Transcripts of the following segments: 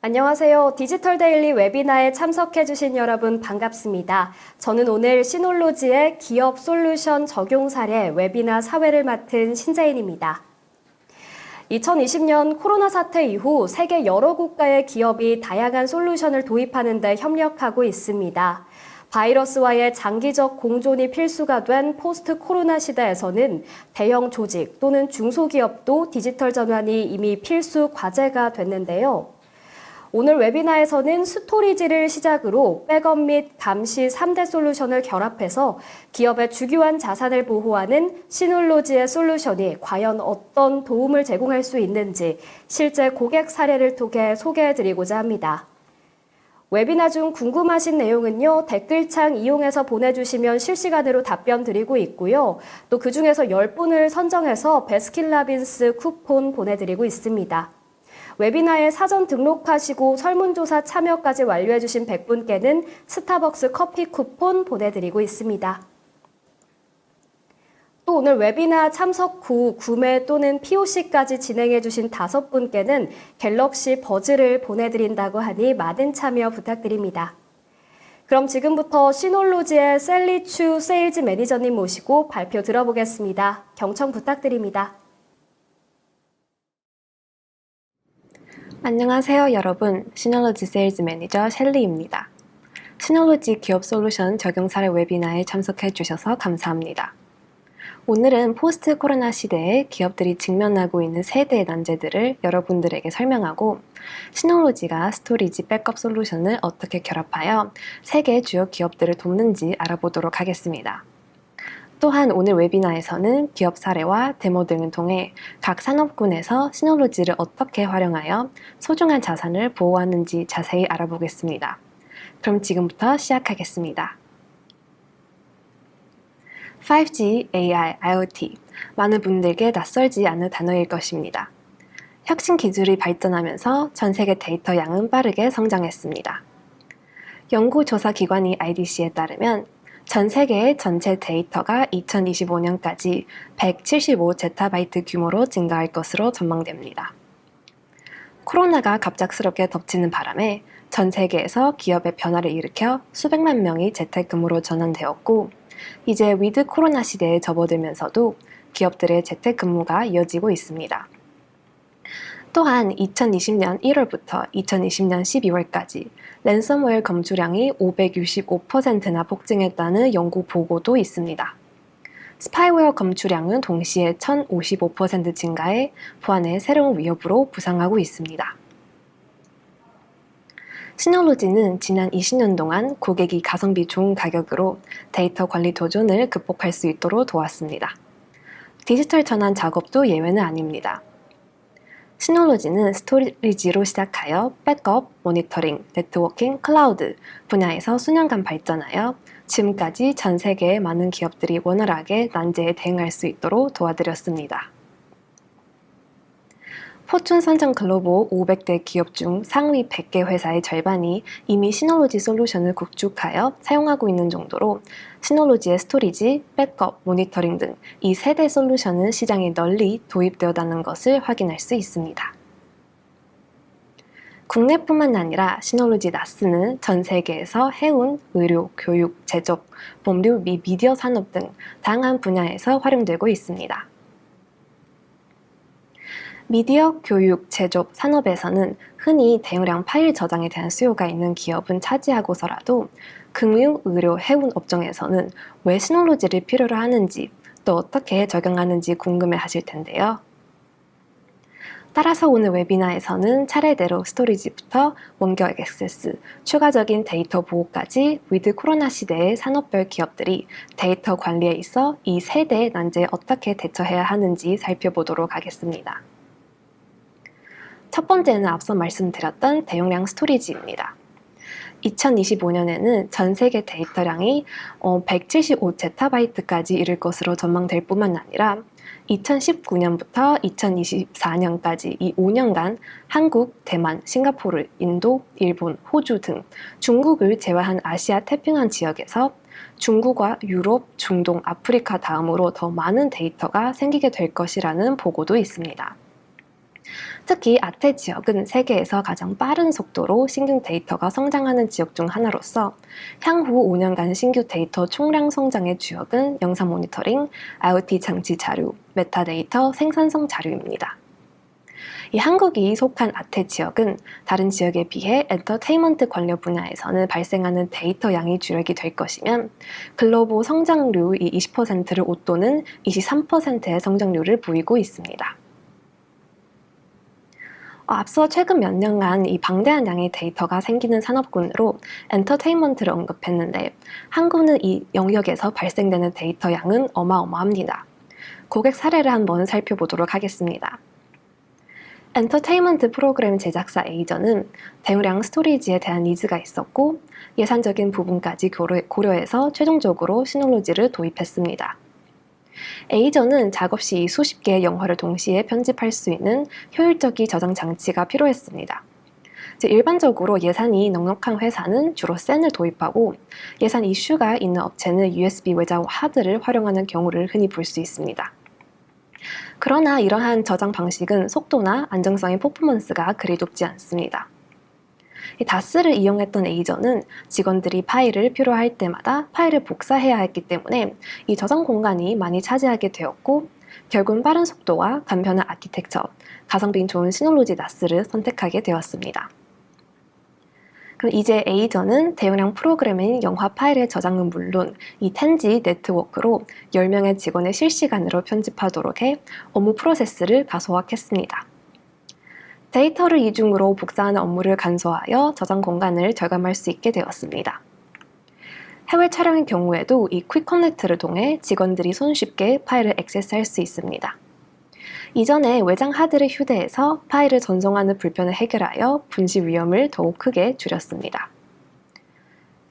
안녕하세요. 디지털 데일리 웨비나에 참석해주신 여러분 반갑습니다. 저는 오늘 시놀로지의 기업 솔루션 적용 사례 웨비나 사회를 맡은 신재인입니다. 2020년 코로나 사태 이후 세계 여러 국가의 기업이 다양한 솔루션을 도입하는 데 협력하고 있습니다. 바이러스와의 장기적 공존이 필수가 된 포스트 코로나 시대에서는 대형 조직 또는 중소기업도 디지털 전환이 이미 필수 과제가 됐는데요. 오늘 웨비나에서는 스토리지를 시작으로 백업 및 감시 3대 솔루션을 결합해서 기업의 주요한 자산을 보호하는 시놀로지의 솔루션이 과연 어떤 도움을 제공할 수 있는지 실제 고객 사례를 통해 소개해드리고자 합니다. 웨비나 중 궁금하신 내용은요, 댓글창 이용해서 보내주시면 실시간으로 답변 드리고 있고요. 또 그중에서 10분을 선정해서 베스킨라빈스 쿠폰 보내드리고 있습니다. 웨비나에 사전 등록하시고 설문조사 참여까지 완료해주신 100분께는 스타벅스 커피 쿠폰 보내드리고 있습니다. 또 오늘 웨비나 참석 후 구매 또는 POC까지 진행해주신 5분께는 갤럭시 버즈를 보내드린다고 하니 많은 참여 부탁드립니다. 그럼 지금부터 시놀로지의 셀리추 세일즈 매니저님 모시고 발표 들어보겠습니다. 경청 부탁드립니다. 안녕하세요 여러분, 시놀로지 세일즈 매니저 셸리입니다. 시놀로지 기업 솔루션 적용 사례 웨비나에 참석해 주셔서 감사합니다. 오늘은 포스트 코로나 시대에 기업들이 직면하고 있는 세대의 난제들을 여러분들에게 설명하고 시놀로지가 스토리지 백업 솔루션을 어떻게 결합하여 세계 주요 기업들을 돕는지 알아보도록 하겠습니다. 또한 오늘 웨비나에서는 기업 사례와 데모 등을 통해 각 산업군에서 시놀로지를 어떻게 활용하여 소중한 자산을 보호하는지 자세히 알아보겠습니다. 그럼 지금부터 시작하겠습니다. 5G, AI, IoT, 많은 분들께 낯설지 않은 단어일 것입니다. 혁신 기술이 발전하면서 전 세계 데이터 양은 빠르게 성장했습니다. 연구조사 기관인 IDC에 따르면 전 세계의 전체 데이터가 2025년까지 175제타바이트 규모로 증가할 것으로 전망됩니다. 코로나가 갑작스럽게 덮치는 바람에 전 세계에서 기업의 변화를 일으켜 수백만 명이 재택근무로 전환되었고, 이제 위드 코로나 시대에 접어들면서도 기업들의 재택근무가 이어지고 있습니다. 또한 2020년 1월부터 2020년 12월까지 랜섬웨어 검출량이 565%나 폭증했다는 연구 보고도 있습니다. 스파이웨어 검출량은 동시에 1055% 증가해 보안의 새로운 위협으로 부상하고 있습니다. 시놀로지는 지난 20년 동안 고객이 가성비 좋은 가격으로 데이터 관리 도전을 극복할 수 있도록 도왔습니다. 디지털 전환 작업도 예외는 아닙니다. 시놀로지는 스토리지로 시작하여 백업, 모니터링, 네트워킹, 클라우드 분야에서 수년간 발전하여 지금까지 전 세계의 많은 기업들이 원활하게 난제에 대응할 수 있도록 도와드렸습니다. 포춘 선정 글로벌 500대 기업 중 상위 100개 회사의 절반이 이미 시놀로지 솔루션을 구축하여 사용하고 있는 정도로 시놀로지의 스토리지, 백업, 모니터링 등 이 세대 솔루션은 시장에 널리 도입되었다는 것을 확인할 수 있습니다. 국내뿐만 아니라 시놀로지 나스는 전 세계에서 해운, 의료, 교육, 제조, 법률 및 미디어 산업 등 다양한 분야에서 활용되고 있습니다. 미디어, 교육, 제조, 산업에서는 흔히 대용량 파일 저장에 대한 수요가 있는 기업은 차지하고서라도 금융, 의료, 해운 업종에서는 왜 시놀로지를 필요로 하는지 또 어떻게 적용하는지 궁금해 하실 텐데요. 따라서 오늘 웨비나에서는 차례대로 스토리지부터 원격 액세스, 추가적인 데이터 보호까지 위드 코로나 시대의 산업별 기업들이 데이터 관리에 있어 이 세대의 난제에 어떻게 대처해야 하는지 살펴보도록 하겠습니다. 첫 번째는 앞서 말씀드렸던 대용량 스토리지입니다. 2025년에는 전 세계 데이터량이 175제타바이트까지 이를 것으로 전망될 뿐만 아니라 2019년부터 2024년까지 이 5년간 한국, 대만, 싱가포르, 인도, 일본, 호주 등 중국을 제외한 아시아 태평양 지역에서 중국과 유럽, 중동, 아프리카 다음으로 더 많은 데이터가 생기게 될 것이라는 보고도 있습니다. 특히 아태 지역은 세계에서 가장 빠른 속도로 신규 데이터가 성장하는 지역 중 하나로서 향후 5년간 신규 데이터 총량 성장의 주역은 영상 모니터링, IoT 장치 자료, 메타데이터, 생산성 자료입니다. 이 한국이 속한 아태 지역은 다른 지역에 비해 엔터테인먼트 관련 분야에서는 발생하는 데이터 양이 주력이 될 것이면 글로벌 성장률 20%를 웃도는 23%의 성장률을 보이고 있습니다. 앞서 최근 몇 년간 이 방대한 양의 데이터가 생기는 산업군으로 엔터테인먼트를 언급했는데 한국은 이 영역에서 발생되는 데이터 양은 어마어마합니다. 고객 사례를 한번 살펴보도록 하겠습니다. 엔터테인먼트 프로그램 제작사 에이저는 대용량 스토리지에 대한 니즈가 있었고 예산적인 부분까지 고려해서 최종적으로 시놀로지를 도입했습니다. 에이저는 작업 시 수십 개의 영화를 동시에 편집할 수 있는 효율적인 저장 장치가 필요했습니다. 일반적으로 예산이 넉넉한 회사는 주로 센을 도입하고 예산 이슈가 있는 업체는 USB 외장 하드를 활용하는 경우를 흔히 볼 수 있습니다. 그러나 이러한 저장 방식은 속도나 안정성의 퍼포먼스가 그리 높지 않습니다. 다스를 이용했던 에이저는 직원들이 파일을 필요할 때마다 파일을 복사해야 했기 때문에 이 저장 공간이 많이 차지하게 되었고 결국은 빠른 속도와 간편한 아키텍처, 가성비 좋은 시놀로지 나스를 선택하게 되었습니다. 그럼 이제 에이저는 대용량 프로그램인 영화 파일의 저장은 물론 이 텐지 네트워크로 10명의 직원을 실시간으로 편집하도록 해 업무 프로세스를 가소화했습니다. 데이터를 이중으로 복사하는 업무를 간소화하여 저장 공간을 절감할 수 있게 되었습니다. 해외 촬영의 경우에도 이 퀵 커넥트를 통해 직원들이 손쉽게 파일을 액세스할 수 있습니다. 이전에 외장 하드를 휴대해서 파일을 전송하는 불편을 해결하여 분실 위험을 더욱 크게 줄였습니다.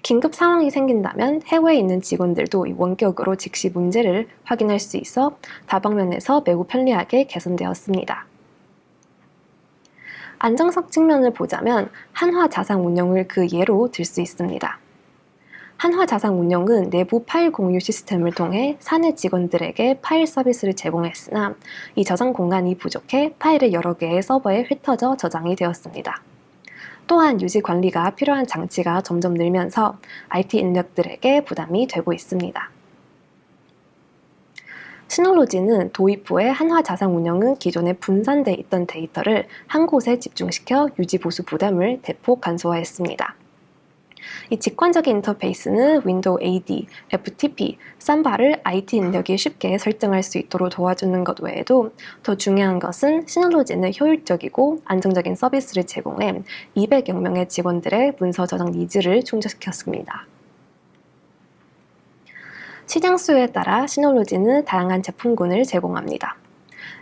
긴급 상황이 생긴다면 해외에 있는 직원들도 원격으로 즉시 문제를 확인할 수 있어 다방면에서 매우 편리하게 개선되었습니다. 안정성 측면을 보자면 한화자산운용을 그 예로 들 수 있습니다. 한화자산운용은 내부 파일 공유 시스템을 통해 사내 직원들에게 파일 서비스를 제공했으나 이 저장 공간이 부족해 파일이 여러 개의 서버에 흩어져 저장이 되었습니다. 또한 유지 관리가 필요한 장치가 점점 늘면서 IT 인력들에게 부담이 되고 있습니다. 시놀로지는 도입 후에 한화자산운용은 기존에 분산돼 있던 데이터를 한 곳에 집중시켜 유지 보수 부담을 대폭 간소화했습니다. 이 직관적인 인터페이스는 윈도우 AD, FTP, 삼바를 IT 인력이 쉽게 설정할 수 있도록 도와주는 것 외에도 더 중요한 것은 시놀로지는 효율적이고 안정적인 서비스를 제공해 200여 명의 직원들의 문서 저장 니즈를 충족시켰습니다. 시장 수요에 따라 시놀로지는 다양한 제품군을 제공합니다.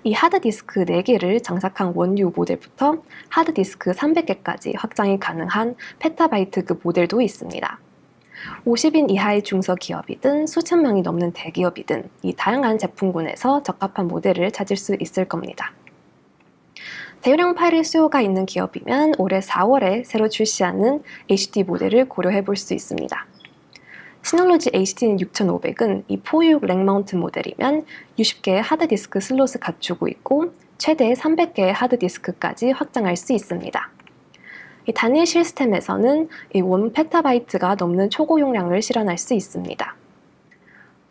이 하드디스크 4개를 장착한 원유 모델부터 하드디스크 300개까지 확장이 가능한 페타바이트급 모델도 있습니다. 50인 이하의 중소기업이든 수천 명이 넘는 대기업이든 이 다양한 제품군에서 적합한 모델을 찾을 수 있을 겁니다. 대용량 파일의 수요가 있는 기업이면 올해 4월에 새로 출시하는 HD 모델을 고려해 볼 수 있습니다. 시놀로지 HD는 6500은 이 4U 렉 마운트 모델이면 60개의 하드디스크 슬롯을 갖추고 있고 최대 300개의 하드디스크까지 확장할 수 있습니다. 이 단일 시스템에서는 이 1페타바이트가 넘는 초고용량을 실현할 수 있습니다.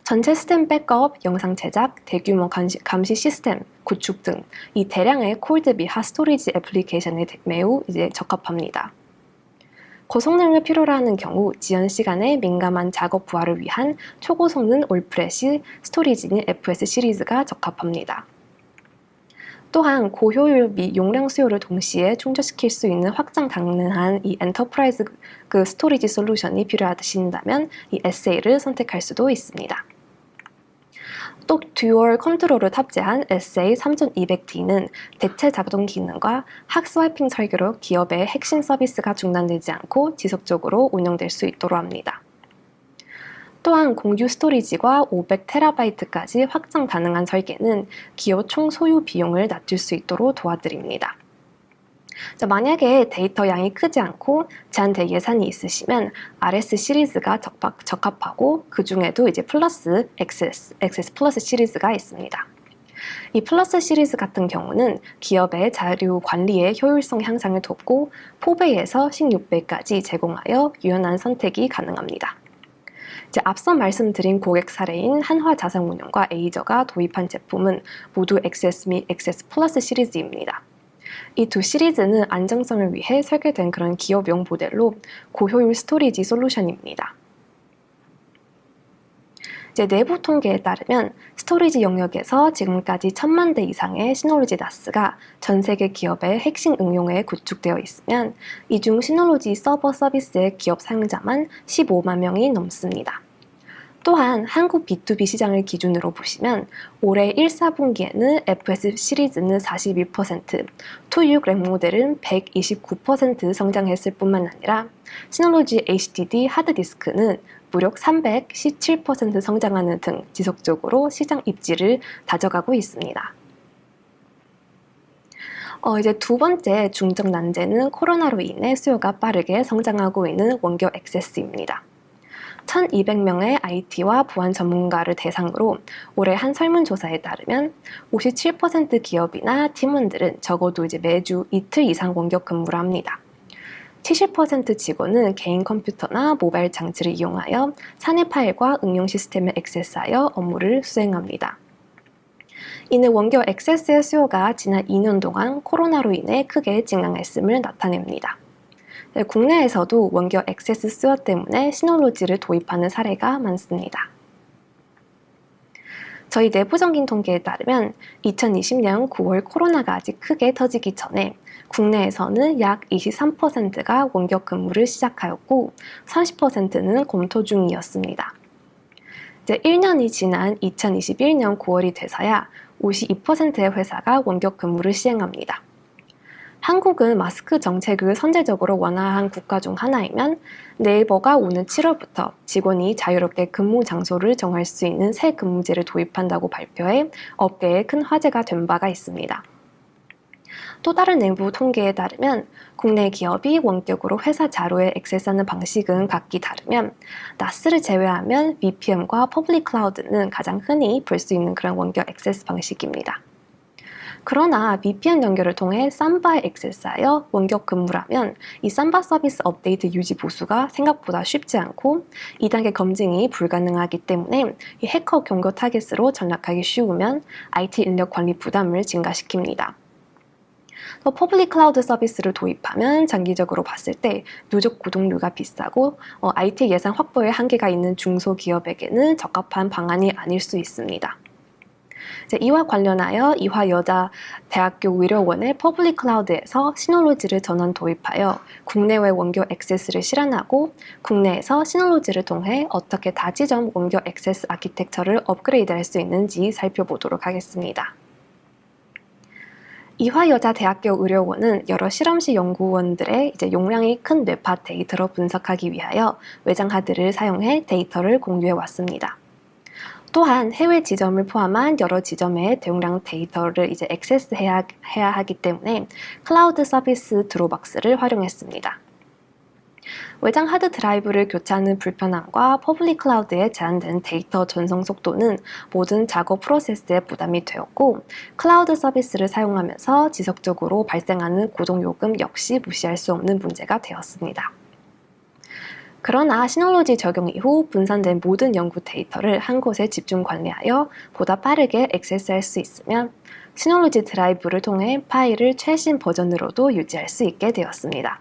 전체 시스템 백업, 영상 제작, 대규모 감시 시스템, 구축 등 이 대량의 콜드 및 핫스토리지 애플리케이션에 매우 적합합니다. 고성능을 필요로 하는 경우 지연 시간에 민감한 작업 부하를 위한 초고성능 올프레시 스토리지인 FS 시리즈가 적합합니다. 또한 고효율 및 용량 수요를 동시에 충족시킬 수 있는 확장 가능한 이 엔터프라이즈 스토리지 솔루션이 필요하신다면 이 SA를 선택할 수도 있습니다. 또 듀얼 컨트롤을 탑재한 SA3200D는 대체 작동 기능과 학스와이핑 설계로 기업의 핵심 서비스가 중단되지 않고 지속적으로 운영될 수 있도록 합니다. 또한 공유 스토리지과 500TB까지 확장 가능한 설계는 기업 총 소유 비용을 낮출 수 있도록 도와드립니다. 만약에 데이터 양이 크지 않고 제한된 예산이 있으시면 RS 시리즈가 적합하고 그 중에도 이제 플러스 XS 플러스 시리즈가 있습니다. 이 플러스 시리즈 같은 경우는 기업의 자료 관리의 효율성 향상을 돕고 4배에서 16배까지 제공하여 유연한 선택이 가능합니다. 이제 앞서 말씀드린 고객 사례인 한화자산운용과 에이저가 도입한 제품은 모두 XS 및 XS 플러스 시리즈입니다. 이 두 시리즈는 안정성을 위해 설계된 그런 기업용 모델로 고효율 스토리지 솔루션입니다. 이제 내부 통계에 따르면 스토리지 영역에서 지금까지 1000만 대 이상의 시놀로지 나스가 전 세계 기업의 핵심 응용에 구축되어 있으면 이 중 시놀로지 서버 서비스의 기업 사용자만 15만 명이 넘습니다. 또한 한국 B2B 시장을 기준으로 보시면 올해 1, 4분기에는 FS 시리즈는 41%, 투6 렉 모델은 129% 성장했을 뿐만 아니라 시놀로지 HDD 하드디스크는 무려 317% 성장하는 등 지속적으로 시장 입지를 다져가고 있습니다. 이제 두 번째 중점 난제는 코로나로 인해 수요가 빠르게 성장하고 있는 원격 액세스입니다. 1200명의 IT와 보안 전문가를 대상으로 올해 한 설문조사에 따르면 57% 기업이나 팀원들은 적어도 이제 매주 이틀 이상 원격 근무를 합니다. 70% 직원은 개인 컴퓨터나 모바일 장치를 이용하여 사내 파일과 응용 시스템을 액세스하여 업무를 수행합니다. 이는 원격 액세스의 수요가 지난 2년 동안 코로나로 인해 크게 증강했음을 나타냅니다. 국내에서도 원격 액세스 수요 때문에 시놀로지를 도입하는 사례가 많습니다. 저희 내부적인 통계에 따르면 2020년 9월 코로나가 아직 크게 터지기 전에 국내에서는 약 23%가 원격 근무를 시작하였고 30%는 검토 중이었습니다. 이제 1년이 지난 2021년 9월이 돼서야 52%의 회사가 원격 근무를 시행합니다. 한국은 마스크 정책을 선제적으로 완화한 국가 중 하나이면 네이버가 오는 7월부터 직원이 자유롭게 근무 장소를 정할 수 있는 새 근무제를 도입한다고 발표해 업계에 큰 화제가 된 바가 있습니다. 또 다른 내부 통계에 따르면 국내 기업이 원격으로 회사 자료에 액세스하는 방식은 각기 다르면 나스를 제외하면 VPN과 퍼블릭 클라우드는 가장 흔히 볼 수 있는 그런 원격 액세스 방식입니다. 그러나 VPN 연결을 통해 삼바에 액세스하여 원격 근무라면 이 삼바 서비스 업데이트 유지 보수가 생각보다 쉽지 않고 2단계 검증이 불가능하기 때문에 이 해커 경고 타겟으로 전락하기 쉬우면 IT 인력 관리 부담을 증가시킵니다. 또 퍼블릭 클라우드 서비스를 도입하면 장기적으로 봤을 때 누적 구독료가 비싸고 IT 예산 확보에 한계가 있는 중소기업에게는 적합한 방안이 아닐 수 있습니다. 이와 관련하여 이화여자대학교 의료원의 퍼블릭 클라우드에서 시놀로지를 전원 도입하여 국내외 원격 액세스를 실현하고 국내에서 시놀로지를 통해 어떻게 다지점 원격 액세스 아키텍처를 업그레이드할 수 있는지 살펴보도록 하겠습니다. 이화여자대학교 의료원은 여러 실험실 연구원들의 용량이 큰 뇌파 데이터를 분석하기 위하여 외장 하드를 사용해 데이터를 공유해 왔습니다. 또한 해외 지점을 포함한 여러 지점의 대용량 데이터를 액세스해야 하기 때문에 클라우드 서비스 드로박스를 활용했습니다. 외장 하드 드라이브를 교체하는 불편함과 퍼블릭 클라우드에 제한된 데이터 전송 속도는 모든 작업 프로세스에 부담이 되었고 클라우드 서비스를 사용하면서 지속적으로 발생하는 고정 요금 역시 무시할 수 없는 문제가 되었습니다. 그러나 시놀로지 적용 이후 분산된 모든 연구 데이터를 한 곳에 집중 관리하여 보다 빠르게 액세스할 수 있으면 시놀로지 드라이브를 통해 파일을 최신 버전으로도 유지할 수 있게 되었습니다.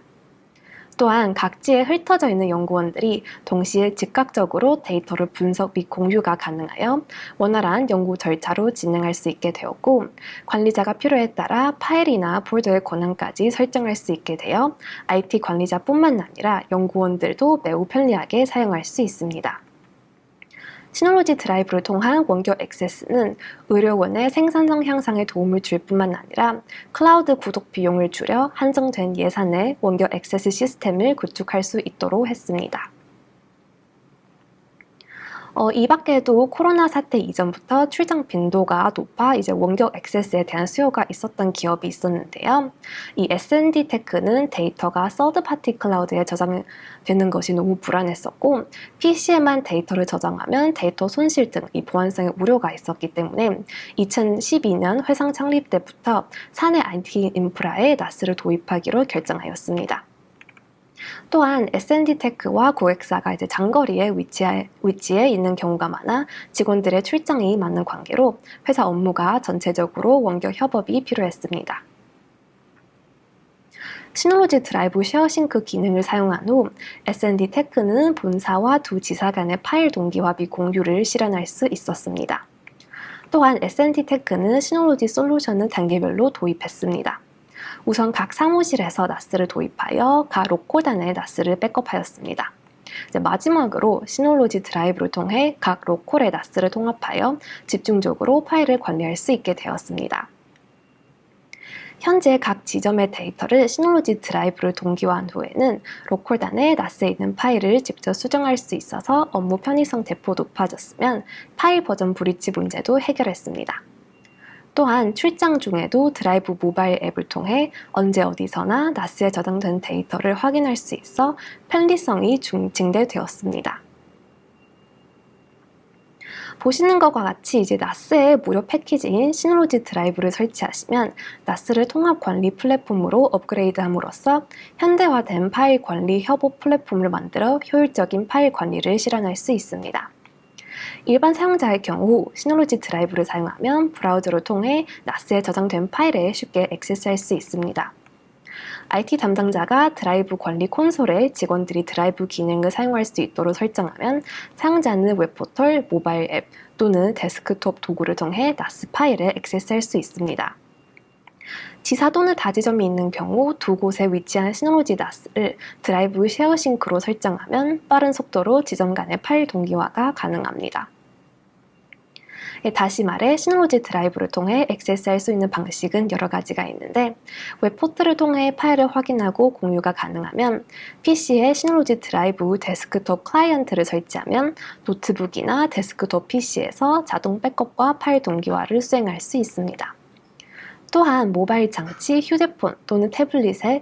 또한 각지에 흩어져 있는 연구원들이 동시에 즉각적으로 데이터를 분석 및 공유가 가능하여 원활한 연구 절차로 진행할 수 있게 되었고 관리자가 필요에 따라 파일이나 폴더의 권한까지 설정할 수 있게 되어 IT 관리자뿐만 아니라 연구원들도 매우 편리하게 사용할 수 있습니다. 시놀로지 드라이브를 통한 원격 액세스는 의료원의 생산성 향상에 도움을 줄 뿐만 아니라 클라우드 구독 비용을 줄여 한정된 예산의 원격 액세스 시스템을 구축할 수 있도록 했습니다. 이 밖에도 코로나 사태 이전부터 출장 빈도가 높아 이제 원격 액세스에 대한 수요가 있었던 기업이 있었는데요. 이 S&D 테크는 데이터가 서드 파티 클라우드에 저장되는 것이 너무 불안했었고, PC에만 데이터를 저장하면 데이터 손실 등 이 보안성의 우려가 있었기 때문에 2012년 회사 창립 때부터 사내 IT 인프라에 나스를 도입하기로 결정하였습니다. 또한 S&D 테크와 고객사가 이제 장거리에 위치해 있는 경우가 많아 직원들의 출장이 많은 관계로 회사 업무가 전체적으로 원격 협업이 필요했습니다. 시놀로지 드라이브 쉐어싱크 기능을 사용한 후 S&D 테크는 본사와 두 지사 간의 파일 동기화 및 공유를 실현할 수 있었습니다. 또한 S&D 테크는 시놀로지 솔루션을 단계별로 도입했습니다. 우선 각 사무실에서 나스를 도입하여 각 로컬단에 나스를 백업하였습니다. 마지막으로 시놀로지 드라이브를 통해 각 로컬의 나스를 통합하여 집중적으로 파일을 관리할 수 있게 되었습니다. 현재 각 지점의 데이터를 시놀로지 드라이브를 동기화한 후에는 로컬단에 나스에 있는 파일을 직접 수정할 수 있어서 업무 편의성 대폭 높아졌으면 파일 버전 브리치 문제도 해결했습니다. 또한 출장 중에도 드라이브 모바일 앱을 통해 언제 어디서나 나스에 저장된 데이터를 확인할 수 있어 편리성이 증대되었습니다. 보시는 것과 같이 이제 나스의 무료 패키지인 시놀로지 드라이브를 설치하시면 나스를 통합 관리 플랫폼으로 업그레이드함으로써 현대화된 파일 관리 협업 플랫폼을 만들어 효율적인 파일 관리를 실현할 수 있습니다. 일반 사용자의 경우 시놀로지 드라이브를 사용하면 브라우저를 통해 나스에 저장된 파일에 쉽게 액세스할 수 있습니다. IT 담당자가 드라이브 관리 콘솔에 직원들이 드라이브 기능을 사용할 수 있도록 설정하면 사용자는 웹포털, 모바일 앱 또는 데스크톱 도구를 통해 나스 파일에 액세스할 수 있습니다. 지사 또는 다지점이 있는 경우 두 곳에 위치한 시놀로지 나스를 드라이브 쉐어싱크로 설정하면 빠른 속도로 지점 간의 파일 동기화가 가능합니다. 다시 말해 시놀로지 드라이브를 통해 액세스할 수 있는 방식은 여러 가지가 있는데 웹포털을 통해 파일을 확인하고 공유가 가능하면 PC에 시놀로지 드라이브 데스크톱 클라이언트를 설치하면 노트북이나 데스크톱 PC에서 자동 백업과 파일 동기화를 수행할 수 있습니다. 또한 모바일 장치, 휴대폰 또는 태블릿에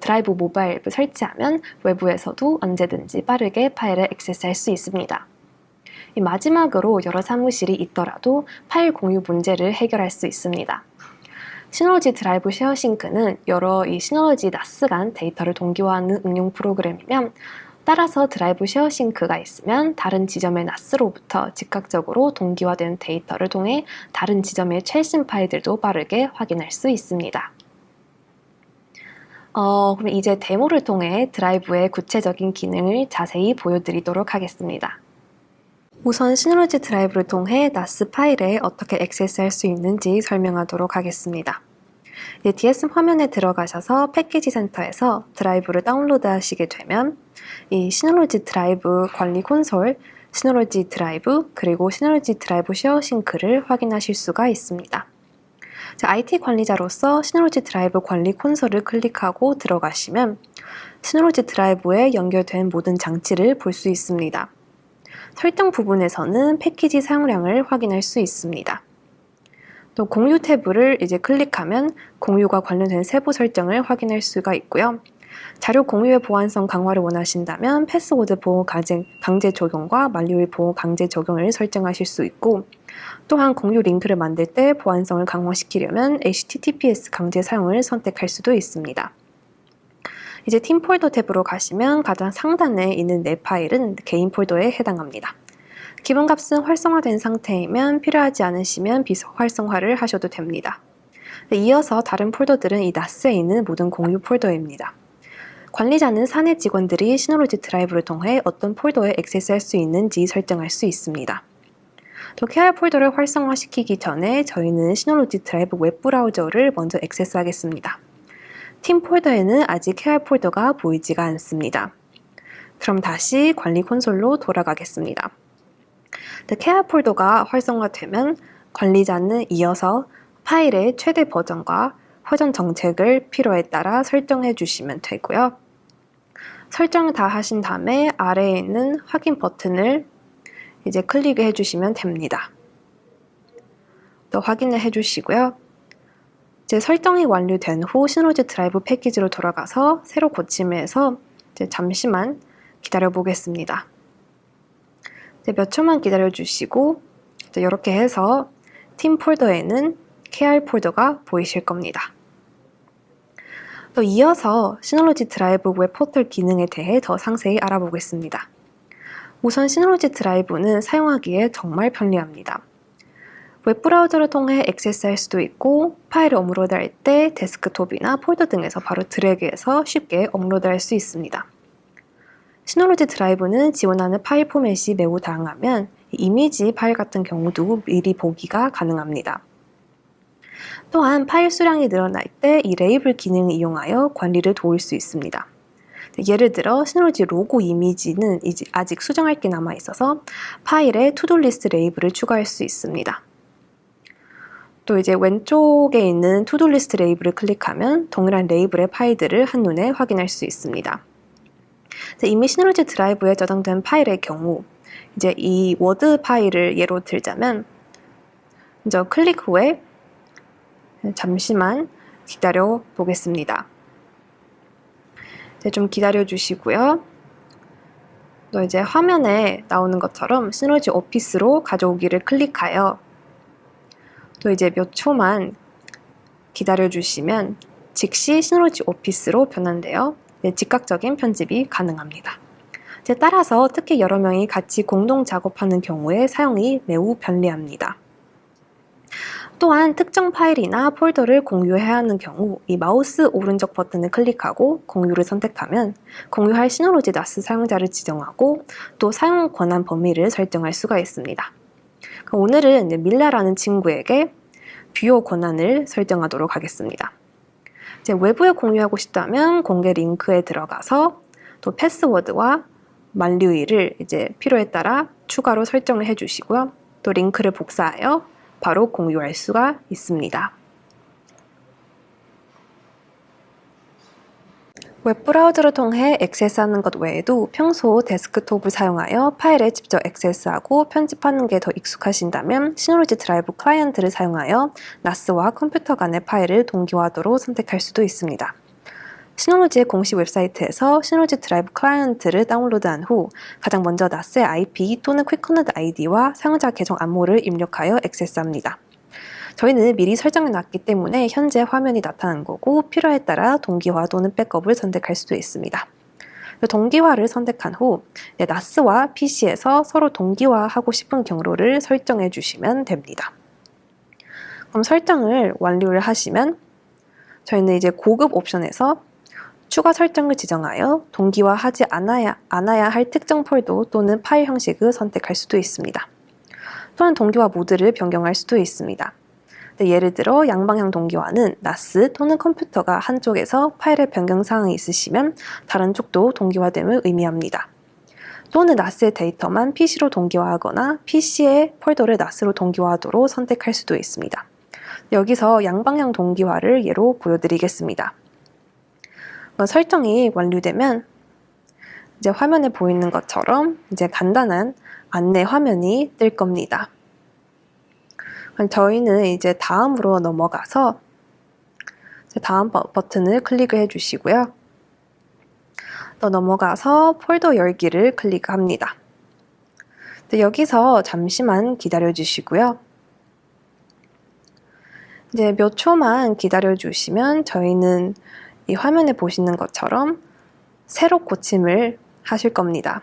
드라이브 모바일 앱을 설치하면 외부에서도 언제든지 빠르게 파일을 액세스할 수 있습니다. 마지막으로 여러 사무실이 있더라도 파일 공유 문제를 해결할 수 있습니다. 시놀로지 드라이브 쉐어싱크는 여러 이 시놀로지 나스 간 데이터를 동기화하는 응용 프로그램이며 따라서 드라이브 쉐어싱크가 있으면 다른 지점의 나스로부터 즉각적으로 동기화된 데이터를 통해 다른 지점의 최신 파일들도 빠르게 확인할 수 있습니다. 그럼 이제 데모를 통해 드라이브의 구체적인 기능을 자세히 보여드리도록 하겠습니다. 우선 시놀로지 드라이브를 통해 나스 파일에 어떻게 액세스할 수 있는지 설명하도록 하겠습니다. DS 화면에 들어가셔서 패키지 센터에서 드라이브를 다운로드 하시게 되면 이 시놀로지 드라이브 관리 콘솔, 시놀로지 드라이브, 그리고 시놀로지 드라이브 쉐어싱크를 확인하실 수가 있습니다. IT 관리자로서 시놀로지 드라이브 관리 콘솔을 클릭하고 들어가시면 시놀로지 드라이브에 연결된 모든 장치를 볼 수 있습니다. 설정 부분에서는 패키지 사용량을 확인할 수 있습니다. 또 공유 탭을 이제 클릭하면 공유가 관련된 세부 설정을 확인할 수가 있고요. 자료 공유의 보안성 강화를 원하신다면 패스워드 보호 강제 적용과 만료일 보호 강제 적용을 설정하실 수 있고, 또한 공유 링크를 만들 때 보안성을 강화시키려면 HTTPS 강제 사용을 선택할 수도 있습니다. 이제 팀 폴더 탭으로 가시면 가장 상단에 있는 내 파일은 개인 폴더에 해당합니다. 기본 값은 활성화된 상태이면 필요하지 않으시면 비활성화를 하셔도 됩니다. 이어서 다른 폴더들은 이 나스에 있는 모든 공유 폴더입니다. 관리자는 사내 직원들이 시놀로지 드라이브를 통해 어떤 폴더에 액세스할 수 있는지 설정할 수 있습니다. 또 KR 폴더를 활성화시키기 전에 저희는 시놀로지 드라이브 웹 브라우저를 먼저 액세스하겠습니다. 팀 폴더에는 아직 KR 폴더가 보이지가 않습니다. 그럼 다시 관리 콘솔로 돌아가겠습니다. KR 폴더가 활성화되면 관리자는 이어서 파일의 최대 버전과 회전 정책을 필요에 따라 설정해 주시면 되고요. 설정을 다 하신 다음에 아래에 있는 확인 버튼을 이제 클릭해 주시면 됩니다. 또 확인을 해 주시고요. 이제 설정이 완료된 후 시놀로지 드라이브 패키지로 돌아가서 새로 고침을 해서 이제 잠시만 기다려 보겠습니다. 이제 몇 초만 기다려 주시고 이렇게 해서 팀 폴더에는 KR 폴더가 보이실 겁니다. 또 이어서 시놀로지 드라이브 웹 포털 기능에 대해 더 상세히 알아보겠습니다. 우선 시놀로지 드라이브는 사용하기에 정말 편리합니다. 웹브라우저를 통해 액세스할 수도 있고 파일을 업로드할 때 데스크톱이나 폴더 등에서 바로 드래그해서 쉽게 업로드할 수 있습니다. 시놀로지 드라이브는 지원하는 파일 포맷이 매우 다양하면 이미지 파일 같은 경우도 미리 보기가 가능합니다. 또한 파일 수량이 늘어날 때 이 레이블 기능을 이용하여 관리를 도울 수 있습니다. 예를 들어 시놀로지 로고 이미지는 아직 수정할 게 남아 있어서 파일에 투두 리스트 레이블을 추가할 수 있습니다. 또 이제 왼쪽에 있는 투두 리스트 레이블을 클릭하면 동일한 레이블의 파일들을 한눈에 확인할 수 있습니다. 이미 시놀로지 드라이브에 저장된 파일의 경우 이제 이 워드 파일을 예로 들자면 먼저 클릭 후에 잠시만 기다려 보겠습니다. 좀 기다려 주시고요. 또 이제 화면에 나오는 것처럼 시놀로지 오피스로 가져오기를 클릭하여 또 이제 몇 초만 기다려 주시면 즉시 시놀로지 오피스로 변환되어 즉각적인 편집이 가능합니다. 따라서 특히 여러 명이 같이 공동 작업하는 경우에 사용이 매우 편리합니다. 또한 특정 파일이나 폴더를 공유해야 하는 경우 이 마우스 오른쪽 버튼을 클릭하고 공유를 선택하면 공유할 시놀로지 나스 사용자를 지정하고 또 사용 권한 범위를 설정할 수가 있습니다. 오늘은 밀라라는 친구에게 뷰어 권한을 설정하도록 하겠습니다. 외부에 공유하고 싶다면 공개 링크에 들어가서 또 패스워드와 만료일을 이제 필요에 따라 추가로 설정을 해주시고요. 또 링크를 복사하여 바로 공유할 수가 있습니다. 웹브라우저를 통해 액세스하는 것 외에도 평소 데스크톱을 사용하여 파일에 직접 액세스하고 편집하는 게 더 익숙하신다면 시놀로지 드라이브 클라이언트를 사용하여 나스와 컴퓨터 간의 파일을 동기화하도록 선택할 수도 있습니다. 시놀로지의 공식 웹사이트에서 시놀로지 드라이브 클라이언트를 다운로드한 후 가장 먼저 나스의 IP 또는 퀵커넥트 아이디와 사용자 계정 암호를 입력하여 액세스합니다. 저희는 미리 설정해 놨기 때문에 현재 화면이 나타난 거고 필요에 따라 동기화 또는 백업을 선택할 수도 있습니다. 동기화를 선택한 후 나스와 PC에서 서로 동기화하고 싶은 경로를 설정해 주시면 됩니다. 그럼 설정을 완료를 하시면 저희는 이제 고급 옵션에서 추가 설정을 지정하여 동기화하지 않아야 할 특정 폴더 또는 파일 형식을 선택할 수도 있습니다. 또한 동기화 모드를 변경할 수도 있습니다. 예를 들어 양방향 동기화는 나스 또는 컴퓨터가 한쪽에서 파일의 변경 사항이 있으시면 다른 쪽도 동기화됨을 의미합니다. 또는 나스의 데이터만 PC로 동기화하거나 PC의 폴더를 나스로 동기화하도록 선택할 수도 있습니다. 여기서 양방향 동기화를 예로 보여드리겠습니다. 설정이 완료되면 이제 화면에 보이는 것처럼 이제 간단한 안내 화면이 뜰 겁니다. 저희는 이제 다음으로 넘어가서 다음 버튼을 클릭을 해주시고요. 또 넘어가서 폴더 열기를 클릭합니다. 여기서 잠시만 기다려 주시고요. 이제 몇 초만 기다려 주시면 저희는 이 화면에 보시는 것처럼 새로 고침을 하실 겁니다.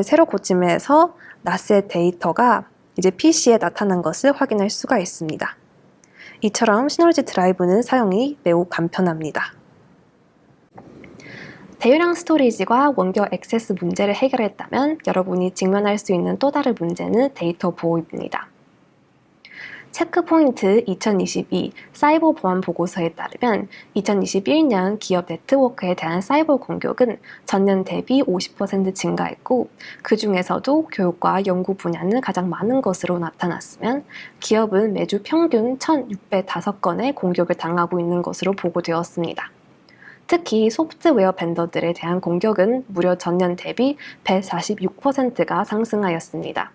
새로 고침을 해서 나스의 데이터가 이제 PC에 나타난 것을 확인할 수가 있습니다. 이처럼 시놀로지 드라이브는 사용이 매우 간편합니다. 대용량 스토리지과 원격 액세스 문제를 해결했다면 여러분이 직면할 수 있는 또 다른 문제는 데이터 보호입니다. 체크포인트 2022 사이버 보안 보고서에 따르면 2021년 기업 네트워크에 대한 사이버 공격은 전년 대비 50% 증가했고 그 중에서도 교육과 연구 분야는 가장 많은 것으로 나타났으면 기업은 매주 평균 1,605건의 공격을 당하고 있는 것으로 보고되었습니다. 특히 소프트웨어 벤더들에 대한 공격은 무려 전년 대비 146%가 상승하였습니다.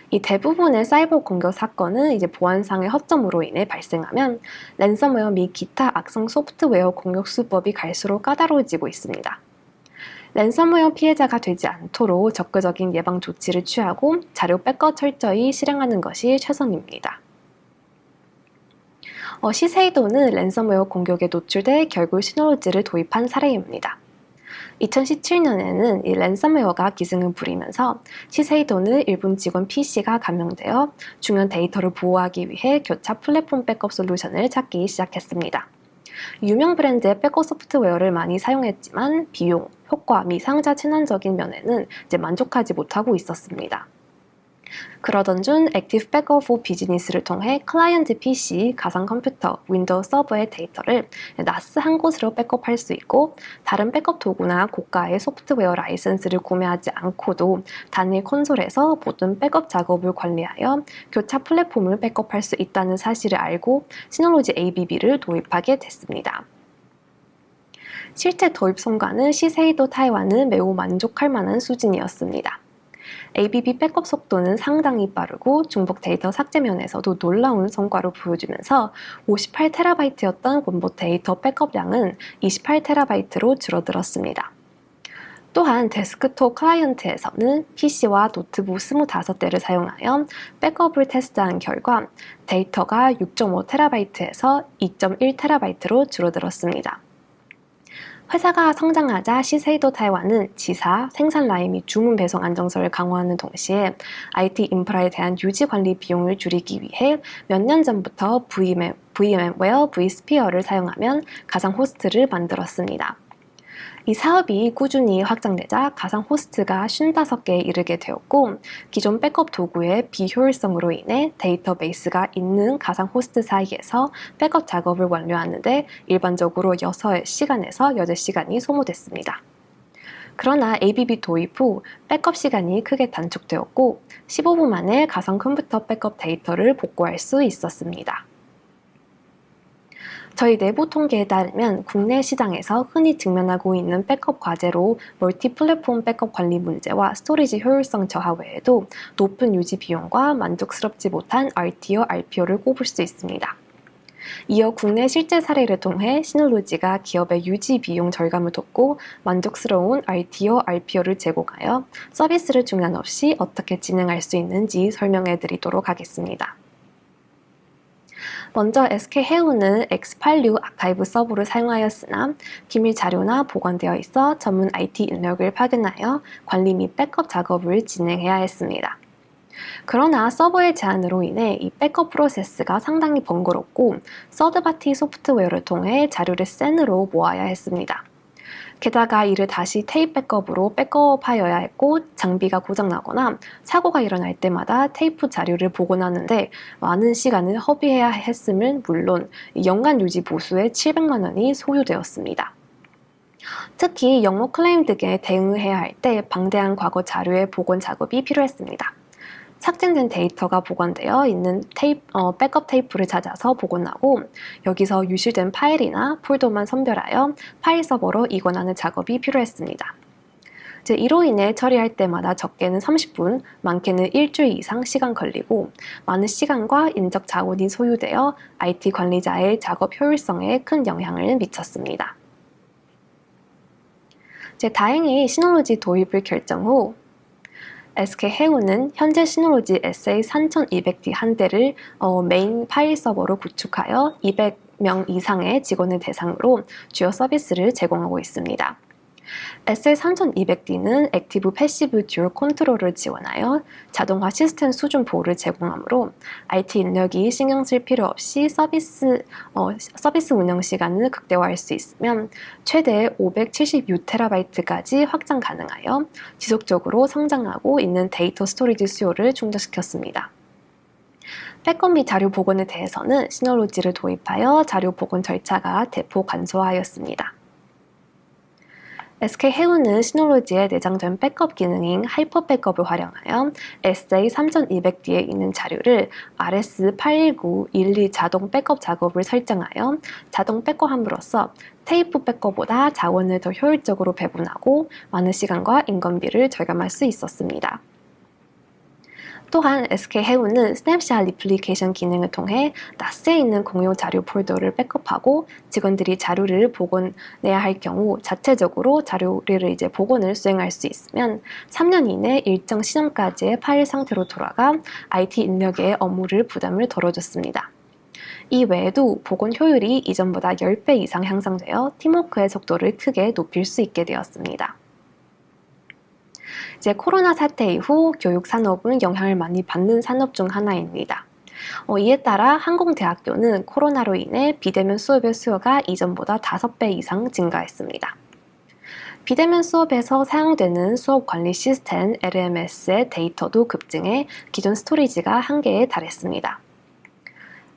이 대부분의 사이버 공격 사건은 이제 보안상의 허점으로 인해 발생하면 랜섬웨어 및 기타 악성 소프트웨어 공격 수법이 갈수록 까다로워지고 있습니다. 랜섬웨어 피해자가 되지 않도록 적극적인 예방 조치를 취하고 자료 백업 철저히 실행하는 것이 최선입니다. 시세이도는 랜섬웨어 공격에 노출돼 결국 시놀로지를 도입한 사례입니다. 2017년에는 이 랜섬웨어가 기승을 부리면서 시세이도는 일본 직원 PC가 감염되어 중요한 데이터를 보호하기 위해 교차 플랫폼 백업 솔루션을 찾기 시작했습니다. 유명 브랜드의 백업 소프트웨어를 많이 사용했지만 비용, 효과 및 사용자 친환적인 면에는 이제 만족하지 못하고 있었습니다. 그러던 중 액티브 백업 포 비즈니스를 통해 클라이언트 PC, 가상 컴퓨터, 윈도우 서버의 데이터를 NAS 한 곳으로 백업할 수 있고 다른 백업 도구나 고가의 소프트웨어 라이선스를 구매하지 않고도 단일 콘솔에서 모든 백업 작업을 관리하여 교차 플랫폼을 백업할 수 있다는 사실을 알고 시놀로지 ABB를 도입하게 됐습니다. 실제 도입 성과는 시세이도 타이완은 매우 만족할 만한 수준이었습니다. ABB 백업 속도는 상당히 빠르고 중복 데이터 삭제 면에서도 놀라운 성과를 보여주면서 58TB였던 원본 데이터 백업량은 28TB로 줄어들었습니다. 또한 데스크톱 클라이언트에서는 PC와 노트북 25대를 사용하여 백업을 테스트한 결과 데이터가 6.5TB에서 2.1TB로 줄어들었습니다. 회사가 성장하자 시세이도 타이완은 지사, 생산 라인 및 주문 배송 안정성을 강화하는 동시에 IT 인프라에 대한 유지 관리 비용을 줄이기 위해 몇 년 전부터 VMware vSphere를 사용하면 가상 호스트를 만들었습니다. 이 사업이 꾸준히 확장되자 가상 호스트가 55개에 이르게 되었고 기존 백업 도구의 비효율성으로 인해 데이터베이스가 있는 가상 호스트 사이에서 백업 작업을 완료하는 데 일반적으로 6시간에서 8시간이 소모됐습니다. 그러나 ABB 도입 후 백업 시간이 크게 단축되었고 15분 만에 가상 컴퓨터 백업 데이터를 복구할 수 있었습니다. 저희 내부 통계에 따르면 국내 시장에서 흔히 직면하고 있는 백업 과제로 멀티 플랫폼 백업 관리 문제와 스토리지 효율성 저하 외에도 높은 유지 비용과 만족스럽지 못한 RTO, RPO를 꼽을 수 있습니다. 이어 국내 실제 사례를 통해 시놀로지가 기업의 유지 비용 절감을 돕고 만족스러운 RTO, RPO를 제공하여 서비스를 중단 없이 어떻게 진행할 수 있는지 설명해 드리도록 하겠습니다. 먼저 SK해운은 X86 아카이브 서버를 사용하였으나 기밀 자료나 보관되어 있어 전문 IT 인력을 파견하여 관리 및 백업 작업을 진행해야 했습니다. 그러나 서버의 제한으로 인해 이 백업 프로세스가 상당히 번거롭고 서드파티 소프트웨어를 통해 자료를 샌으로 모아야 했습니다. 게다가 이를 다시 테이프 백업으로 백업하여야 했고 장비가 고장나거나 사고가 일어날 때마다 테이프 자료를 복원하는데 많은 시간을 허비해야 했음은 물론 연간 유지 보수에 700만 원이 소요되었습니다. 특히 영모 클레임 등에 대응해야 할 때 방대한 과거 자료의 복원 작업이 필요했습니다. 삭제된 데이터가 보관되어 있는 백업 테이프를 찾아서 복원하고 여기서 유실된 파일이나 폴더만 선별하여 파일 서버로 이관하는 작업이 필요했습니다. 이로 인해 처리할 때마다 적게는 30분, 많게는 일주일 이상 시간 걸리고 많은 시간과 인적 자원이 소요되어 IT 관리자의 작업 효율성에 큰 영향을 미쳤습니다. 다행히 시놀로지 도입을 결정 후 SK해운은 현재 시놀로지 SA3200D 한 대를 메인 파일 서버로 구축하여 200명 이상의 직원을 대상으로 주요 서비스를 제공하고 있습니다. SA3200D는 액티브 패시브 듀얼 컨트롤을 지원하여 자동화 시스템 수준 보호를 제공하므로 IT 인력이 신경 쓸 필요 없이 서비스 운영 시간을 극대화할 수 있으면 최대 576TB까지 확장 가능하여 지속적으로 성장하고 있는 데이터 스토리지 수요를 충족시켰습니다. 백업 및 자료 복원에 대해서는 시놀로지를 도입하여 자료 복원 절차가 대폭 간소화하였습니다. SK해운은 시놀로지에 내장된 백업 기능인 하이퍼 백업을 활용하여 SA3200D에 있는 자료를 RS81912 자동 백업 작업을 설정하여 자동 백업함으로써 테이프 백업보다 자원을 더 효율적으로 배분하고 많은 시간과 인건비를 절감할 수 있었습니다. 또한 SK해운은 스냅샷 리플리케이션 기능을 통해 나스에 있는 공용 자료 폴더를 백업하고 직원들이 자료를 복원해야 할 경우 자체적으로 자료를 복원을 수행할 수 있으면 3년 이내 일정 시점까지의 파일 상태로 돌아가 IT 인력의 업무를 부담을 덜어줬습니다. 이 외에도 복원 효율이 이전보다 10배 이상 향상되어 팀워크의 속도를 크게 높일 수 있게 되었습니다. 이제 코로나 사태 이후 교육 산업은 영향을 많이 받는 산업 중 하나입니다. 이에 따라 항공대학교는 코로나로 인해 비대면 수업의 수요가 이전보다 5배 이상 증가했습니다. 비대면 수업에서 사용되는 수업 관리 시스템 LMS의 데이터도 급증해 기존 스토리지가 한계에 달했습니다.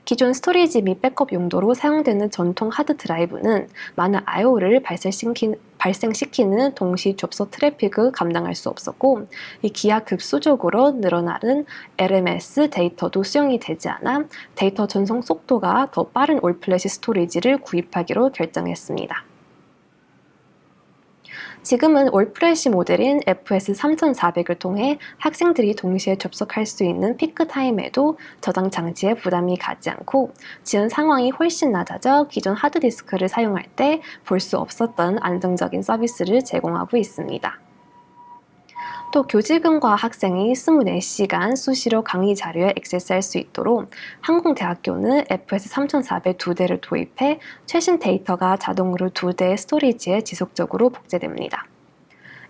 기존 스토리지 및 백업 용도로 사용되는 전통 하드 드라이브는 많은 I/O를 발생시키는 동시 접속 트래픽을 감당할 수 없었고, 이 기하급수적으로 늘어나는 LMS 데이터도 수용이 되지 않아 데이터 전송 속도가 더 빠른 올플래시 스토리지를 구입하기로 결정했습니다. 지금은 올플래시 모델인 FS3400을 통해 학생들이 동시에 접속할 수 있는 피크 타임에도 저장 장치에 부담이 가지 않고 지연 상황이 훨씬 낮아져 기존 하드디스크를 사용할 때 볼 수 없었던 안정적인 서비스를 제공하고 있습니다. 또 교직원과 학생이 24시간 수시로 강의 자료에 액세스할 수 있도록 항공대학교는 FS3400 2대를 도입해 최신 데이터가 자동으로 2대의 스토리지에 지속적으로 복제됩니다.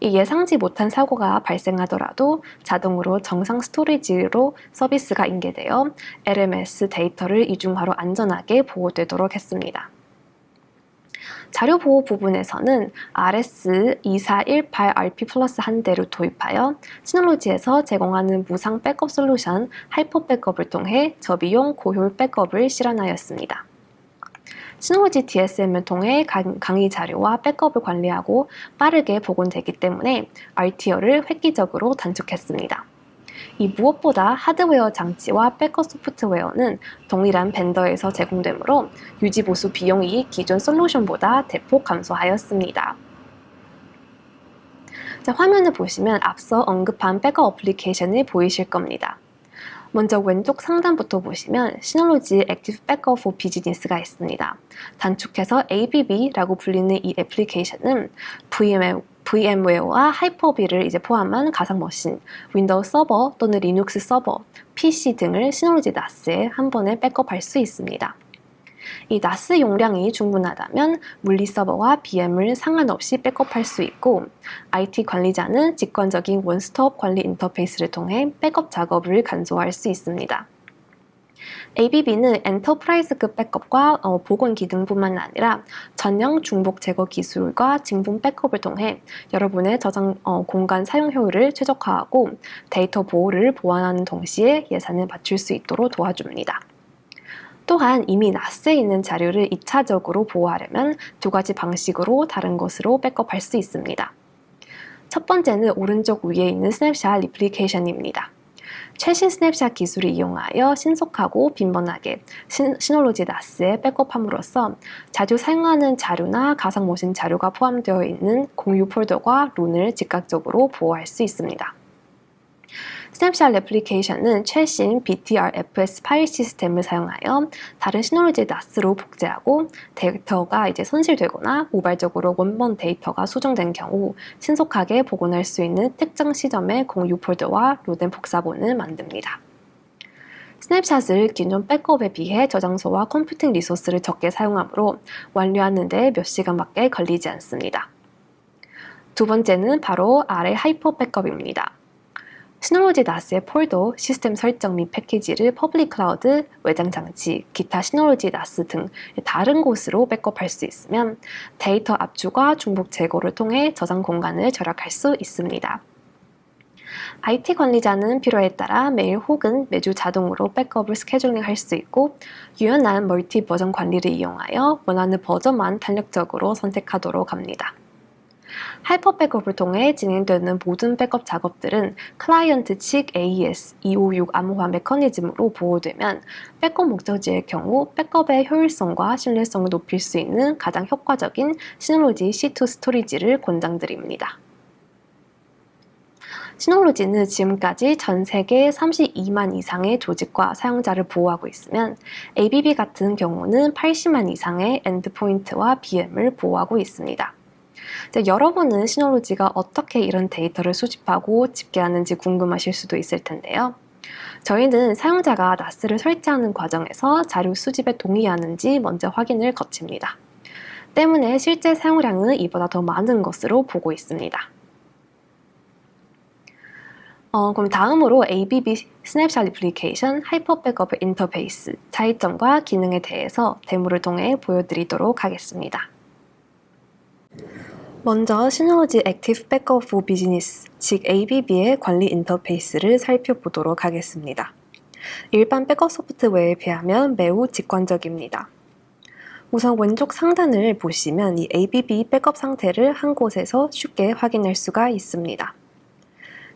이 예상치 못한 사고가 발생하더라도 자동으로 정상 스토리지로 서비스가 인계되어 LMS 데이터를 이중화로 안전하게 보호되도록 했습니다. 자료 보호 부분에서는 RS2418RP 플러스 한 대를 도입하여 시놀로지에서 제공하는 무상 백업 솔루션 하이퍼 백업을 통해 저비용 고효율 백업을 실현하였습니다. 시놀로지 DSM을 통해 강의 자료와 백업을 관리하고 빠르게 복원되기 때문에 RTO를 획기적으로 단축했습니다. 이 무엇보다 하드웨어 장치와 백업 소프트웨어는 동일한 벤더에서 제공되므로 유지 보수 비용이 기존 솔루션보다 대폭 감소하였습니다. 자, 화면을 보시면 앞서 언급한 백업 어플리케이션이 보이실 겁니다. 먼저 왼쪽 상단부터 보시면 시놀로지 액티브 백업 for 비즈니스가 있습니다. 단축해서 ABB라고 불리는 이 애플리케이션은 VMware와 하이퍼비를 포함한 가상머신, 윈도우 서버 또는 리눅스 서버, PC 등을 시놀로지 NAS에 한 번에 백업할 수 있습니다. 이 NAS 용량이 충분하다면 물리 서버와 VM을 상관없이 백업할 수 있고, IT 관리자는 직관적인 원스톱 관리 인터페이스를 통해 백업 작업을 간소화할 수 있습니다. ABB는 엔터프라이즈급 백업과 복원 기능뿐만 아니라 전형 중복 제거 기술과 징분 백업을 통해 여러분의 저장 공간 사용 효율을 최적화하고 데이터 보호를 보완하는 동시에 예산을 맞출 수 있도록 도와줍니다. 또한 이미 NAS에 있는 자료를 2차적으로 보호하려면 두 가지 방식으로 다른 것으로 백업할 수 있습니다. 첫 번째는 오른쪽 위에 있는 스냅샷 리플리케이션입니다. 최신 스냅샷 기술을 이용하여 신속하고 빈번하게 시놀로지 NAS에 백업함으로써 자주 사용하는 자료나 가상머신 자료가 포함되어 있는 공유 폴더과 룬을 즉각적으로 보호할 수 있습니다. 스냅샷 레플리케이션은 최신 BTRFS 파일 시스템을 사용하여 다른 시놀로지 NAS로 복제하고 데이터가 손실되거나 모발적으로 원본 데이터가 수정된 경우 신속하게 복원할 수 있는 특정 시점의 공유 폴더와 룬의 복사본을 만듭니다. 스냅샷을 기존 백업에 비해 저장소와 컴퓨팅 리소스를 적게 사용하므로 완료하는 데 몇 시간밖에 걸리지 않습니다. 두 번째는 바로 아래 하이퍼 백업입니다. 시놀로지 NAS의 폴더, 시스템 설정 및 패키지를 퍼블릭 클라우드, 외장 장치, 기타 시놀로지 NAS 등 다른 곳으로 백업할 수 있으면 데이터 압축과 중복 제거를 통해 저장 공간을 절약할 수 있습니다. IT 관리자는 필요에 따라 매일 혹은 매주 자동으로 백업을 스케줄링 할 수 있고 유연한 멀티 버전 관리를 이용하여 원하는 버전만 탄력적으로 선택하도록 합니다. 하이퍼 백업을 통해 진행되는 모든 백업 작업들은 클라이언트 측 AES 256 암호화 메커니즘으로 보호되면 백업 목적지의 경우 백업의 효율성과 신뢰성을 높일 수 있는 가장 효과적인 시놀로지 C2 스토리지를 권장드립니다. 시놀로지는 지금까지 전 세계 32만 이상의 조직과 사용자를 보호하고 있으면 ABB 같은 경우는 80만 이상의 엔드포인트와 VM을 보호하고 있습니다. 여러분은 시놀로지가 어떻게 이런 데이터를 수집하고 집계하는지 궁금하실 수도 있을 텐데요. 저희는 사용자가 NAS를 설치하는 과정에서 자료 수집에 동의하는지 먼저 확인을 거칩니다. 때문에 실제 사용량은 이보다 더 많은 것으로 보고 있습니다. 그럼 다음으로 ABB 스냅샷 리플리케이션 하이퍼 백업 인터페이스 차이점과 기능에 대해서 데모를 통해 보여드리도록 하겠습니다. 먼저 시놀로지 액티브 백업 포 비즈니스, 즉 ABB의 관리 인터페이스를 살펴보도록 하겠습니다. 일반 백업 소프트웨어에 비하면 매우 직관적입니다. 우선 왼쪽 상단을 보시면 이 ABB 백업 상태를 한 곳에서 쉽게 확인할 수가 있습니다.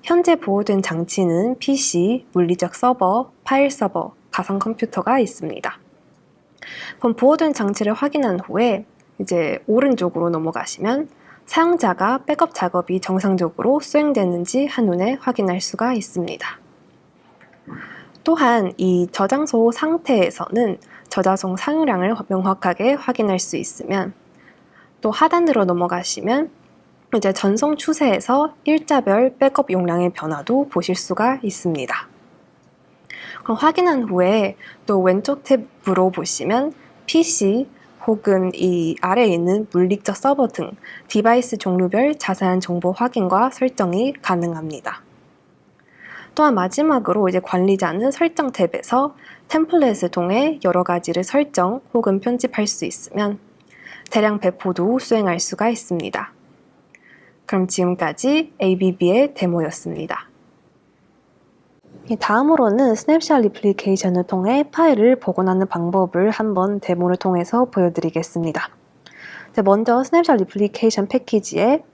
현재 보호된 장치는 PC, 물리적 서버, 파일 서버, 가상 컴퓨터가 있습니다. 그럼 보호된 장치를 확인한 후에 이제 오른쪽으로 넘어가시면 사용자가 백업 작업이 정상적으로 수행되는지 한눈에 확인할 수가 있습니다. 또한 이 저장소 상태에서는 저장소 사용량을 명확하게 확인할 수 있으면 또 하단으로 넘어가시면 이제 전송 추세에서 일자별 백업 용량의 변화도 보실 수가 있습니다. 그럼 확인한 후에 또 왼쪽 탭으로 보시면 PC 혹은 이 아래에 있는 물리적 서버 등 디바이스 종류별 자세한 정보 확인과 설정이 가능합니다. 또한 마지막으로 이제 관리자는 설정 탭에서 템플릿을 통해 여러 가지를 설정 혹은 편집할 수 있으면 대량 배포도 수행할 수가 있습니다. 그럼 지금까지 ABB의 데모였습니다. 다음으로는 스냅샷 리플리케이션을 통해 파일을 복원하는 방법을 한번 데모를 통해서 보여드리겠습니다. 먼저 스냅샷 리플리케이션 패키지에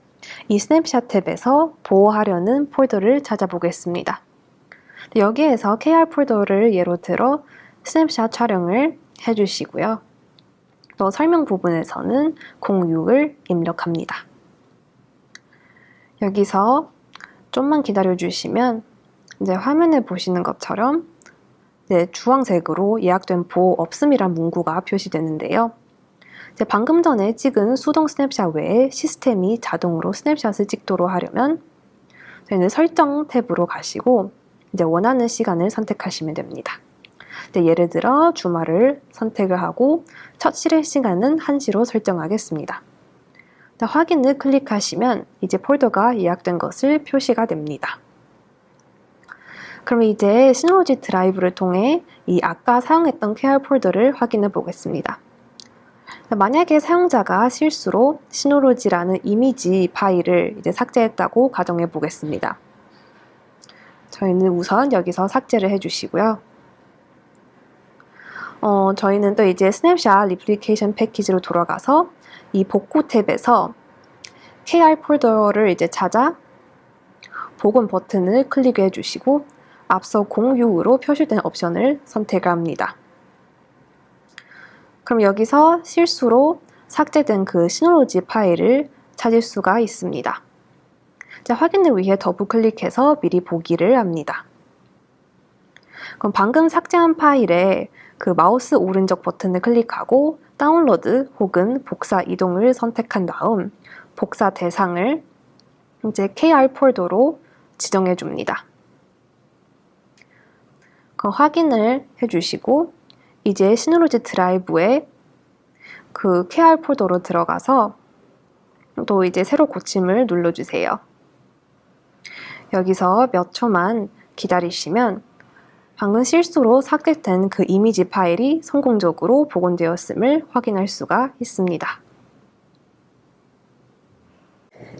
이 스냅샷 탭에서 보호하려는 폴더를 찾아보겠습니다. 여기에서 KR 폴더를 예로 들어 스냅샷 촬영을 해주시고요. 또 설명 부분에서는 06을 입력합니다. 여기서 좀만 기다려 주시면 이제 화면에 보시는 것처럼 이제 주황색으로 예약된 보호 없음이란 문구가 표시되는데요. 이제 방금 전에 찍은 수동 스냅샷 외에 시스템이 자동으로 스냅샷을 찍도록 하려면 저희는 설정 탭으로 가시고 이제 원하는 시간을 선택하시면 됩니다. 예를 들어 주말을 선택을 하고 첫 실행 시간은 1시로 설정하겠습니다. 확인을 클릭하시면 이제 폴더가 예약된 것을 표시가 됩니다. 그럼 이제 시놀로지 드라이브를 통해 이 아까 사용했던 QR 폴더를 확인해 보겠습니다. 만약에 사용자가 실수로 시놀로지라는 이미지 파일을 이제 삭제했다고 가정해 보겠습니다. 저희는 우선 여기서 삭제를 해주시고요. 저희는 또 이제 스냅샷 리플리케이션 패키지로 돌아가서 이 복구 탭에서 KR 폴더를 이제 찾아 복원 버튼을 클릭해 주시고 앞서 06으로 표시된 옵션을 선택을 합니다. 그럼 여기서 실수로 삭제된 그 시놀로지 파일을 찾을 수가 있습니다. 자, 확인을 위해 더블 클릭해서 미리 보기를 합니다. 그럼 방금 삭제한 파일에 그 마우스 오른쪽 버튼을 클릭하고 다운로드 혹은 복사 이동을 선택한 다음 복사 대상을 이제 KR 폴더로 지정해 줍니다. 그럼 확인을 해주시고 이제 시놀로지 드라이브에 그 KR 폴더로 들어가서 또 이제 새로 고침을 눌러주세요. 여기서 몇 초만 기다리시면 방금 실수로 삭제된 그 이미지 파일이 성공적으로 복원되었음을 확인할 수가 있습니다.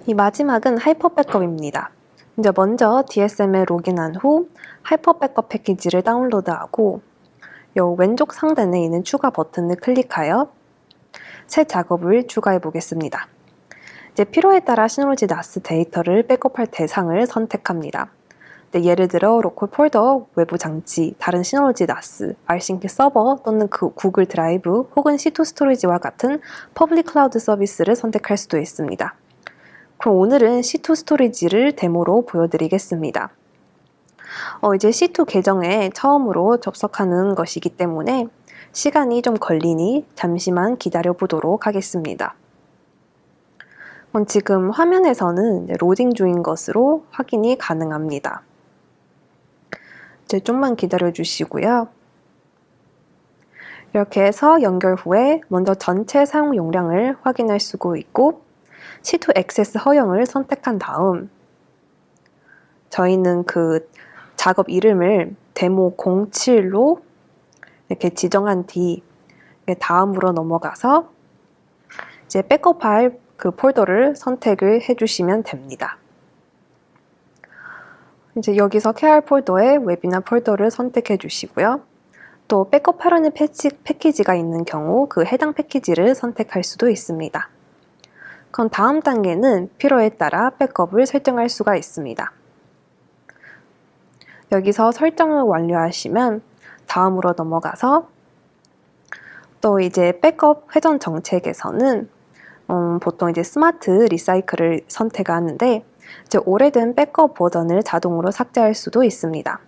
이 마지막은 하이퍼 백업입니다. 이제 먼저 DSM에 로그인한 후 하이퍼 백업 패키지를 다운로드하고 요 왼쪽 상단에 있는 추가 버튼을 클릭하여 새 작업을 추가해 보겠습니다. 이제 필요에 따라 시놉로지 NAS 데이터를 백업할 대상을 선택합니다. 예를 들어 로컬 폴더, 외부 장치, 다른 시놉로지 NAS, rsync 서버 또는 구글 드라이브 혹은 C2 스토리지와 같은 퍼블릭 클라우드 서비스를 선택할 수도 있습니다. 그럼 오늘은 C2 스토리지를 데모로 보여드리겠습니다. 이제 C2 계정에 처음으로 접속하는 것이기 때문에 시간이 좀 걸리니 잠시만 기다려 보도록 하겠습니다. 지금 화면에서는 로딩 중인 것으로 확인이 가능합니다. 이제 좀만 기다려 주시고요. 이렇게 해서 연결 후에 먼저 전체 사용 용량을 확인할 수가 있고 C2 액세스 허용을 선택한 다음 저희는 그 작업 이름을 데모 07로 이렇게 지정한 뒤 다음으로 넘어가서 이제 백업할 그 폴더를 선택을 해주시면 됩니다. 이제 여기서 KR 폴더에 웹이나 폴더를 선택해 주시고요. 또 백업하려는 패키지가 있는 경우 그 해당 패키지를 선택할 수도 있습니다. 그럼 다음 단계는 필요에 따라 백업을 설정할 수가 있습니다. 여기서 설정을 완료하시면 다음으로 넘어가서 또 이제 백업 회전 정책에서는 보통 이제 스마트 리사이클을 선택하는데 이제 오래된 백업 버전을 자동으로 삭제할 수도 있습니다.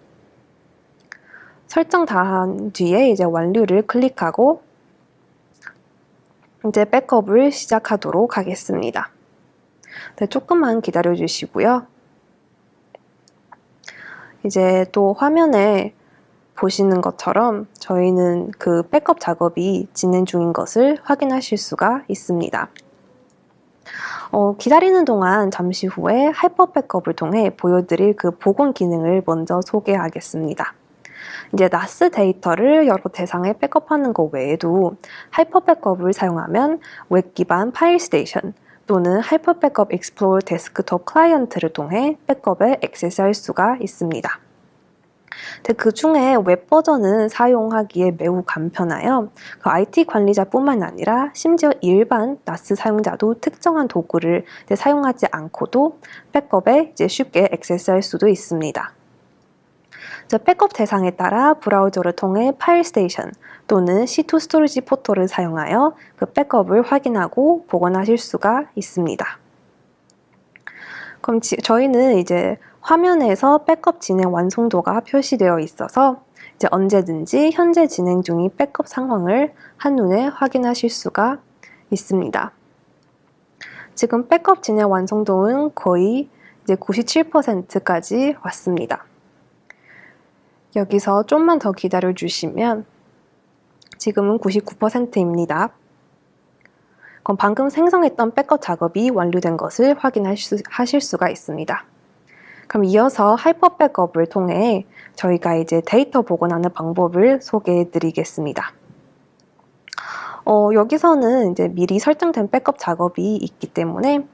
설정 다 한 뒤에 이제 완료를 클릭하고 이제 백업을 시작하도록 하겠습니다. 네, 조금만 기다려 주시고요. 이제 또 화면에 보시는 것처럼 저희는 그 백업 작업이 진행 중인 것을 확인하실 수가 있습니다. 기다리는 동안 잠시 후에 하이퍼 백업을 통해 보여드릴 그 복원 기능을 먼저 소개하겠습니다. 이제 NAS 데이터를 여러 대상에 백업하는 것 외에도 하이퍼 백업을 사용하면 웹 기반 파일 스테이션 또는 하이퍼 백업 익스플로러 데스크톱 클라이언트를 통해 백업에 액세스할 수가 있습니다. 그 중에 웹 버전은 사용하기에 매우 간편하여 그 IT 관리자뿐만 아니라 심지어 일반 NAS 사용자도 특정한 도구를 사용하지 않고도 백업에 이제 쉽게 액세스할 수도 있습니다. 백업 대상에 따라 브라우저를 통해 파일 스테이션 또는 C2 스토리지 포털을 사용하여 그 백업을 확인하고 복원하실 수가 있습니다. 그럼 저희는 이제 화면에서 백업 진행 완성도가 표시되어 있어서 이제 언제든지 현재 진행 중인 백업 상황을 한눈에 확인하실 수가 있습니다. 지금 백업 진행 완성도는 거의 이제 97%까지 왔습니다. 여기서 좀만 더 기다려 주시면 지금은 99%입니다. 그럼 방금 생성했던 백업 작업이 완료된 것을 확인하실 수가 있습니다. 그럼 이어서 하이퍼 백업을 통해 저희가 이제 데이터 복원하는 방법을 소개해 드리겠습니다. 여기서는 이제 미리 설정된 백업 작업이 있기 때문에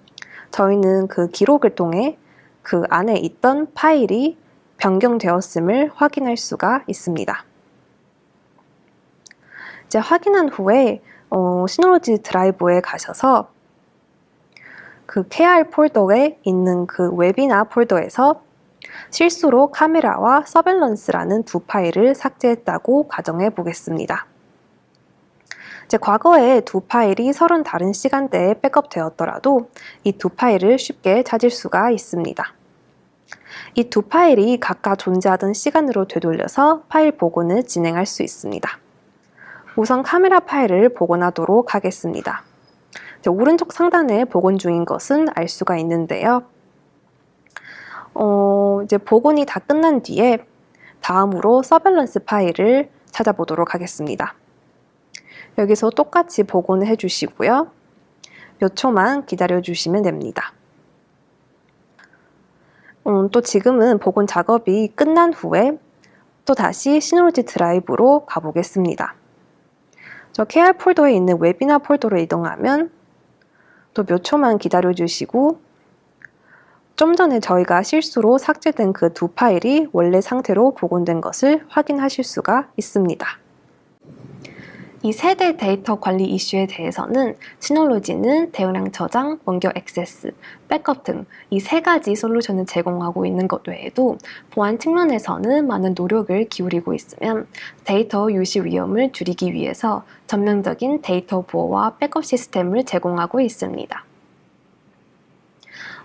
저희는 그 기록을 통해 그 안에 있던 파일이 변경되었음을 확인할 수가 있습니다. 이제 확인한 후에 시놉로지 드라이브에 가셔서 그 KR 폴더에 있는 그 웹이나 폴더에서 실수로 카메라와 서벨런스라는 두 파일을 삭제했다고 가정해 보겠습니다. 이제 과거에 두 파일이 서로 다른 시간대에 백업되었더라도 이 두 파일을 쉽게 찾을 수가 있습니다. 이 두 파일이 각각 존재하던 시간으로 되돌려서 파일 복원을 진행할 수 있습니다. 우선 카메라 파일을 복원하도록 하겠습니다. 오른쪽 상단에 복원 중인 것은 알 수가 있는데요. 이제 복원이 다 끝난 뒤에 다음으로 서벨런스 파일을 찾아보도록 하겠습니다. 여기서 똑같이 복원을 해주시고요. 몇 초만 기다려 주시면 됩니다. 또 지금은 복원 작업이 끝난 후에 또 다시 시놉로지 드라이브로 가보겠습니다. 저 KR 폴더에 있는 웹이나 폴더로 이동하면 또 몇 초만 기다려 주시고 좀 전에 저희가 실수로 삭제된 그 두 파일이 원래 상태로 복원된 것을 확인하실 수가 있습니다. 이 세대 데이터 관리 이슈에 대해서는 시놀로지는 대용량 저장, 원격 액세스, 백업 등 이 세 가지 솔루션을 제공하고 있는 것 외에도 보안 측면에서는 많은 노력을 기울이고 있으며 데이터 유실 위험을 줄이기 위해서 전면적인 데이터 보호와 백업 시스템을 제공하고 있습니다.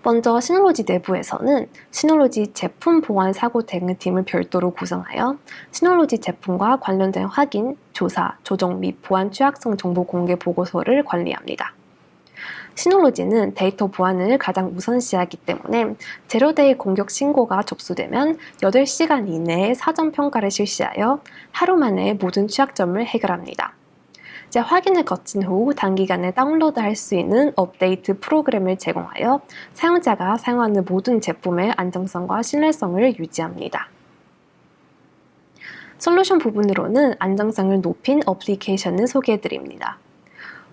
먼저 시놀로지 내부에서는 시놀로지 제품 보안 사고 대응팀을 별도로 구성하여 시놀로지 제품과 관련된 확인, 조사, 조정 및 보안 취약성 정보 공개 보고서를 관리합니다. 시놀로지는 데이터 보안을 가장 우선시하기 때문에 제로데이 공격 신고가 접수되면 8시간 이내에 사전 평가를 실시하여 하루 만에 모든 취약점을 해결합니다. 확인을 거친 후 단기간에 다운로드할 수 있는 업데이트 프로그램을 제공하여 사용자가 사용하는 모든 제품의 안정성과 신뢰성을 유지합니다. 솔루션 부분으로는 안정성을 높인 어플리케이션을 소개해드립니다.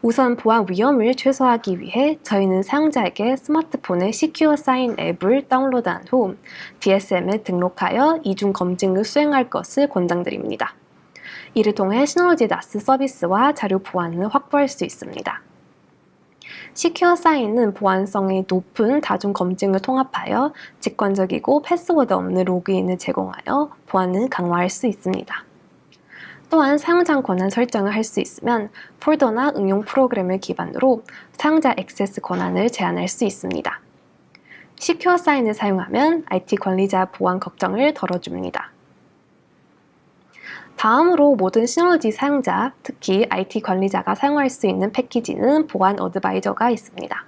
우선 보안 위험을 최소화하기 위해 저희는 사용자에게 스마트폰에 시큐어 사인 앱을 다운로드한 후 DSM에 등록하여 이중 검증을 수행할 것을 권장드립니다. 이를 통해 시놀로지 나스 서비스와 자료 보안을 확보할 수 있습니다. 시큐어 사인은 보안성이 높은 다중 검증을 통합하여 직관적이고 패스워드 없는 로그인을 제공하여 보안을 강화할 수 있습니다. 또한 사용자 권한 설정을 할 수 있으면 폴더나 응용 프로그램을 기반으로 사용자 액세스 권한을 제한할 수 있습니다. 시큐어 사인을 사용하면 IT 관리자 보안 걱정을 덜어줍니다. 다음으로 모든 시놀로지 사용자, 특히 IT 관리자가 사용할 수 있는 패키지는 보안 어드바이저가 있습니다.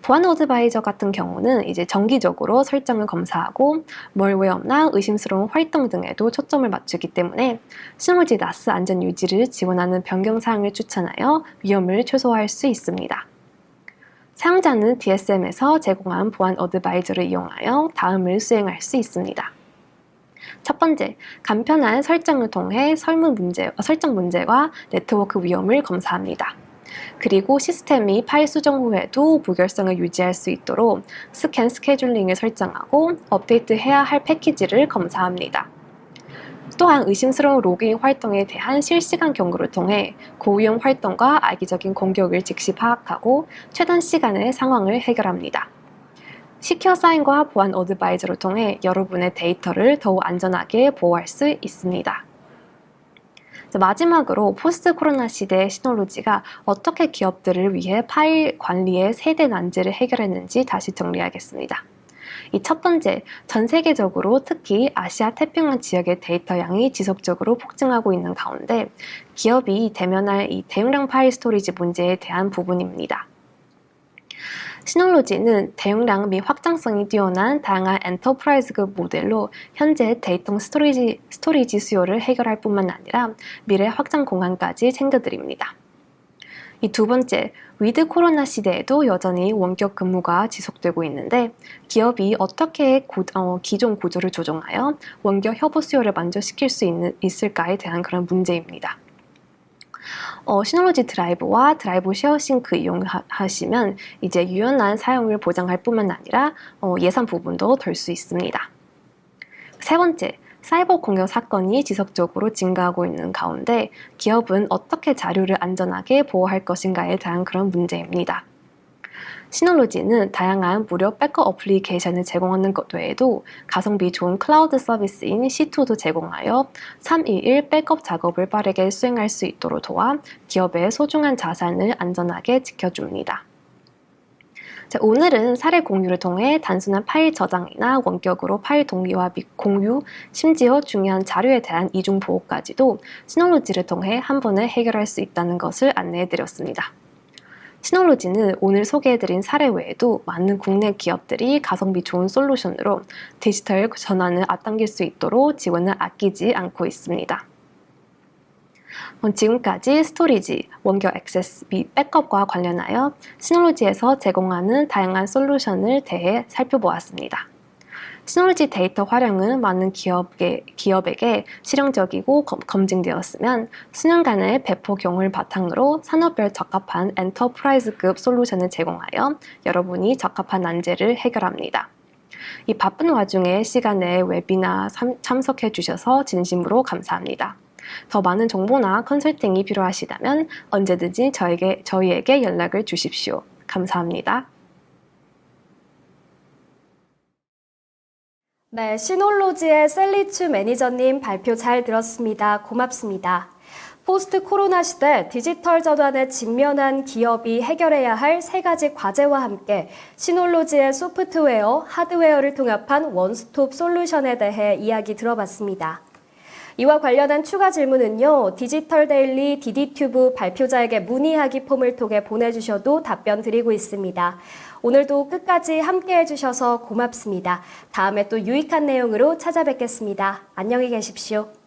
보안 어드바이저 같은 경우는 정기적으로 설정을 검사하고 멀웨어나 의심스러운 활동 등에도 초점을 맞추기 때문에 시놀로지 나스 안전 유지를 지원하는 변경 사항을 추천하여 위험을 최소화할 수 있습니다. 사용자는 DSM에서 제공한 보안 어드바이저를 이용하여 다음을 수행할 수 있습니다. 첫 번째, 간편한 설정을 통해 설정 문제와 네트워크 위험을 검사합니다. 그리고 시스템이 파일 수정 후에도 무결성을 유지할 수 있도록 스캔 스케줄링을 설정하고 업데이트해야 할 패키지를 검사합니다. 또한 의심스러운 로그인 활동에 대한 실시간 경고를 통해 고위험 활동과 악의적인 공격을 즉시 파악하고 최단 시간에 상황을 해결합니다. 시큐어 사인과 보안 어드바이저를 통해 여러분의 데이터를 더욱 안전하게 보호할 수 있습니다. 마지막으로 포스트 코로나 시대의 시놀로지가 어떻게 기업들을 위해 파일 관리의 세대 난제를 해결했는지 다시 정리하겠습니다. 이 첫 번째, 전 세계적으로 특히 아시아 태평양 지역의 데이터 양이 지속적으로 폭증하고 있는 가운데 기업이 대면할 이 대용량 파일 스토리지 문제에 대한 부분입니다. 시놀로지는 대용량 및 확장성이 뛰어난 다양한 엔터프라이즈급 모델로 현재 데이터 스토리지 수요를 해결할 뿐만 아니라 미래 확장 공간까지 챙겨드립니다. 이 두 번째, 위드 코로나 시대에도 여전히 원격 근무가 지속되고 있는데 기업이 어떻게 기존 구조를 조정하여 원격 협업 수요를 만족시킬 수 있을까에 대한 그런 문제입니다. 시놀로지 드라이브와 드라이브 쉐어 싱크 이용하시면 유연한 사용을 보장할 뿐만 아니라 예산 부분도 덜 수 있습니다. 세 번째, 사이버 공격 사건이 지속적으로 증가하고 있는 가운데 기업은 어떻게 자료를 안전하게 보호할 것인가에 대한 그런 문제입니다. 시놀로지는 다양한 무료 백업 어플리케이션을 제공하는 것 외에도 가성비 좋은 클라우드 서비스인 C2도 제공하여 321 백업 작업을 빠르게 수행할 수 있도록 도와 기업의 소중한 자산을 안전하게 지켜줍니다. 오늘은 사례 공유를 통해 단순한 파일 저장이나 원격으로 파일 동기화 및 공유, 심지어 중요한 자료에 대한 이중 보호까지도 시놀로지를 통해 한 번에 해결할 수 있다는 것을 안내해드렸습니다. 시놀로지는 오늘 소개해드린 사례 외에도 많은 국내 기업들이 가성비 좋은 솔루션으로 디지털 전환을 앞당길 수 있도록 지원을 아끼지 않고 있습니다. 지금까지 스토리지, 원격 액세스 및 백업과 관련하여 시놀로지에서 제공하는 다양한 솔루션을 대해 살펴보았습니다. 시놀로지 데이터 활용은 많은 기업에게 실용적이고 검증되었으면 수년간의 배포 경험을 바탕으로 산업별 적합한 엔터프라이즈급 솔루션을 제공하여 여러분이 적합한 난제를 해결합니다. 이 바쁜 와중에 시간에 웨비나 참석해 주셔서 진심으로 감사합니다. 더 많은 정보나 컨설팅이 필요하시다면 언제든지 저희에게 연락을 주십시오. 감사합니다. 네, 시놀로지의 셀리추 매니저님 발표 잘 들었습니다. 고맙습니다. 포스트 코로나 시대 디지털 전환에 직면한 기업이 해결해야 할 세 가지 과제와 함께 시놀로지의 소프트웨어, 하드웨어를 통합한 원스톱 솔루션에 대해 이야기 들어봤습니다. 이와 관련한 추가 질문은요, 디지털 데일리 DD튜브 발표자에게 문의하기 폼을 통해 보내주셔도 답변 드리고 있습니다. 오늘도 끝까지 함께 해주셔서 고맙습니다. 다음에 또 유익한 내용으로 찾아뵙겠습니다. 안녕히 계십시오.